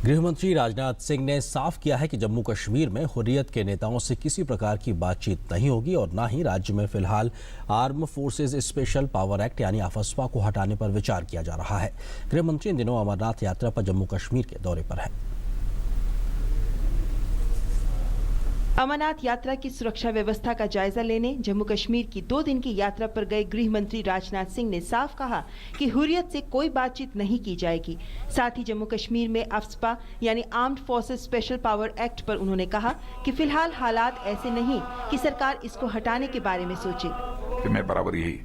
गृहमंत्री राजनाथ सिंह ने साफ किया है कि जम्मू कश्मीर में हुर्रियत के नेताओं से किसी प्रकार की बातचीत नहीं होगी और न ही राज्य में फिलहाल arm forces special power act यानी आफस्पा को हटाने पर विचार किया जा रहा है। गृहमंत्री इन दिनों अमरनाथ यात्रा पर जम्मू कश्मीर के दौरे पर है। अमरनाथ यात्रा की सुरक्षा व्यवस्था का जायजा लेने जम्मू कश्मीर की 2 दिन की यात्रा पर गए गृह मंत्री राजनाथ सिंह ने साफ कहा कि हुर्रियत से कोई बातचीत नहीं की जाएगी। साथ ही जम्मू कश्मीर में अफस्पा यानी armed forces special power act पर उन्होंने कहा कि फिलहाल हालात ऐसे नहीं कि सरकार इसको हटाने के बारे में सोचे। मैं बराबर यही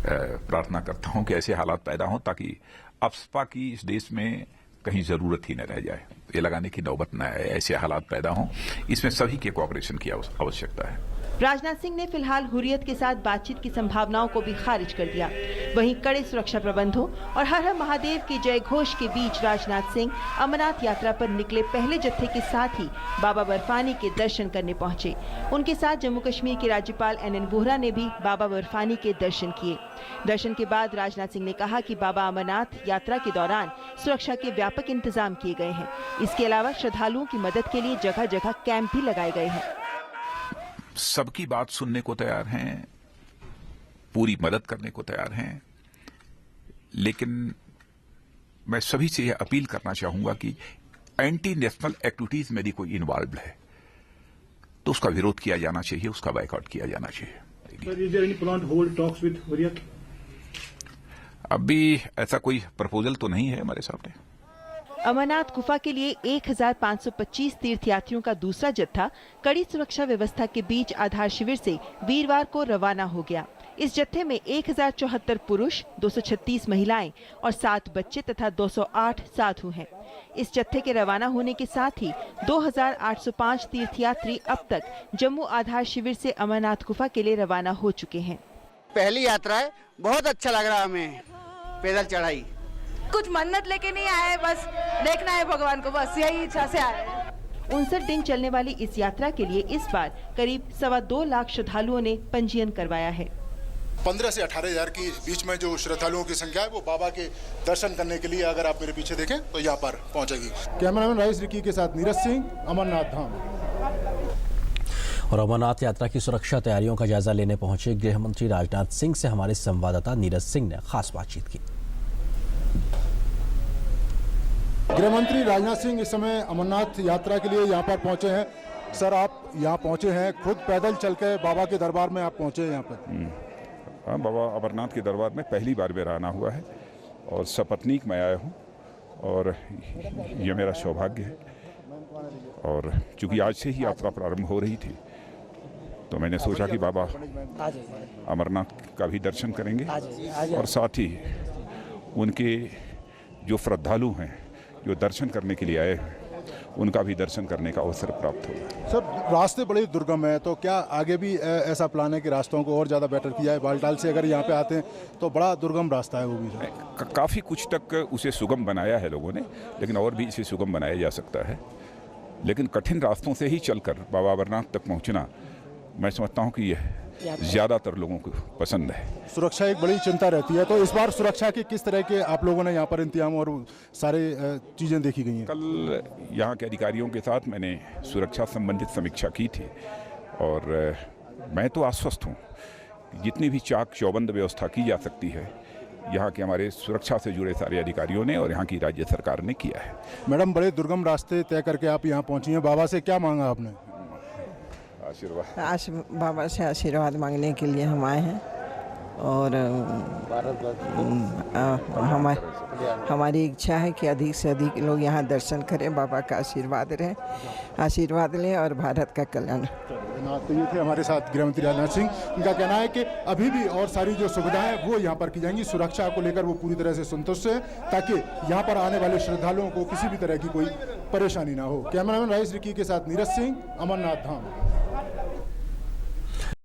प्रार्थना करता हूं कि ऐसे हालात पैदा हों ताकि अफस्पा की इस देश में कहीं जरूरत ही न रह जाए, ये लगाने की नौबत न आए, ऐसे हालात पैदा हों। इसमें सभी के कोऑपरेशन की आवश्यकता है। राजनाथ सिंह ने फिलहाल हुर्रियत के साथ बातचीत की संभावनाओं को भी खारिज कर दिया। वहीं कड़े सुरक्षा प्रबंधों और हर हर महादेव के जय घोष के बीच राजनाथ सिंह अमरनाथ यात्रा पर निकले पहले जत्थे के साथ ही बाबा बर्फानी के दर्शन करने पहुंचे। उनके साथ जम्मू कश्मीर के राज्यपाल NN वोहरा ने भी बाबा बर्फानी के दर्शन किए। दर्शन के बाद राजनाथ सिंह ने कहा कि बाबा अमरनाथ यात्रा के दौरान सुरक्षा के व्यापक इंतजाम किए गए हैं। इसके अलावा श्रद्धालुओं की मदद के लिए जगह जगह कैंप भी लगाए गए हैं। सबकी बात सुनने को तैयार हैं, पूरी मदद करने को तैयार हैं, लेकिन मैं सभी से यह अपील करना चाहूंगा कि एंटी नेशनल एक्टिविटीज में यदि कोई इन्वॉल्व है तो उसका विरोध किया जाना चाहिए, उसका बायकॉट किया जाना चाहिए। अभी ऐसा कोई प्रपोजल तो नहीं है हमारे सामने। अमरनाथ गुफा के लिए 1525 तीर्थयात्रियों का दूसरा जत्था कड़ी सुरक्षा व्यवस्था के बीच आधार शिविर से वीरवार को रवाना हो गया। इस जत्थे में 1074 पुरुष, 236 महिलाएं और 7 बच्चे तथा 208 साधु हैं। इस जत्थे के रवाना होने के साथ ही 2805 तीर्थयात्री अब तक जम्मू आधार शिविर से अमरनाथ गुफा के लिए रवाना हो चुके हैं। पहली यात्रा है, बहुत अच्छा लग रहा है हमें। पैदल चढ़ाई, कुछ मन्नत लेके नहीं आए, बस देखना है भगवान को, बस यही इच्छा से आए। 59 दिन चलने वाली इस यात्रा के लिए इस बार करीब 2.25 लाख श्रद्धालुओं ने पंजीयन करवाया है। 15 से 18 हजार के बीच में जो श्रद्धालुओं की संख्या है वो बाबा के दर्शन करने के लिए, अगर आप मेरे पीछे देखें तो यहाँ पर पहुँचेगी। कैमरामैन राइस रिकी के साथ नीरज सिंह, अमरनाथ धाम। और अमरनाथ यात्रा की सुरक्षा तैयारियों का जायजा लेने पहुंचे गृह मंत्री राजनाथ सिंह से हमारे संवाददाता नीरज सिंह ने खास बातचीत की। गृहमंत्री राजनाथ सिंह इस समय अमरनाथ यात्रा के लिए यहाँ पर पहुंचे हैं। सर, आप यहाँ पहुंचे हैं, खुद पैदल चल के बाबा के दरबार में आप पहुंचे हैं यहाँ पर। हाँ, बाबा अमरनाथ के दरबार में पहली बार मेरा आना हुआ है और सपत्नीक मैं आया हूँ और ये मेरा सौभाग्य है। और चूंकि आज से ही यात्रा प्रारंभ हो रही थी तो मैंने सोचा कि बाबा अमरनाथ का भी दर्शन करेंगे और साथ ही उनके जो श्रद्धालु हैं जो दर्शन करने के लिए आए हैं उनका भी दर्शन करने का अवसर प्राप्त होगा। सर, रास्ते बड़े दुर्गम है, तो क्या आगे भी ऐसा प्लान है कि रास्तों को और ज़्यादा बेटर किया है? बालटाल से अगर यहाँ पे आते हैं तो बड़ा दुर्गम रास्ता है वो भी। काफ़ी कुछ तक उसे सुगम बनाया है लोगों ने, लेकिन और भी इसे सुगम बनाया जा सकता है। लेकिन कठिन रास्तों से ही चलकर बाबा अमरनाथ तक पहुँचना मैं समझता हूँ कि यह ज़्यादातर लोगों को पसंद है। सुरक्षा एक बड़ी चिंता रहती है, तो इस बार सुरक्षा के किस तरह के आप लोगों ने यहाँ पर इंतजाम और सारे चीज़ें देखी गई हैं? कल यहाँ के अधिकारियों के साथ मैंने सुरक्षा संबंधित समीक्षा की थी और मैं तो आश्वस्त हूँ जितनी भी चाक चौबंद व्यवस्था की जा सकती है यहाँ के हमारे सुरक्षा से जुड़े सारे अधिकारियों ने और यहाँ की राज्य सरकार ने किया है। मैडम, बड़े दुर्गम रास्ते तय करके आप यहाँ पहुँची हैं, बाबा से क्या मांगा आपने? आशीर्वाद। बाबा से आशीर्वाद मांगने के लिए हम आए हैं और हमारी इच्छा है कि अधिक से अधिक लोग यहाँ दर्शन करें, बाबा का आशीर्वाद लें और भारत का कल्याण। तो ये थे हमारे साथ गृहमंत्री राजनाथ सिंह। उनका कहना है कि अभी भी और सारी जो सुविधाएं वो यहाँ पर की जाएंगी। सुरक्षा को लेकर वो पूरी तरह से संतुष्ट है ताकि यहाँ पर आने वाले श्रद्धालुओं को किसी भी तरह की कोई परेशानी ना हो। कैमरामैन राइस रिकी के साथ नीरज सिंह, अमरनाथ धाम।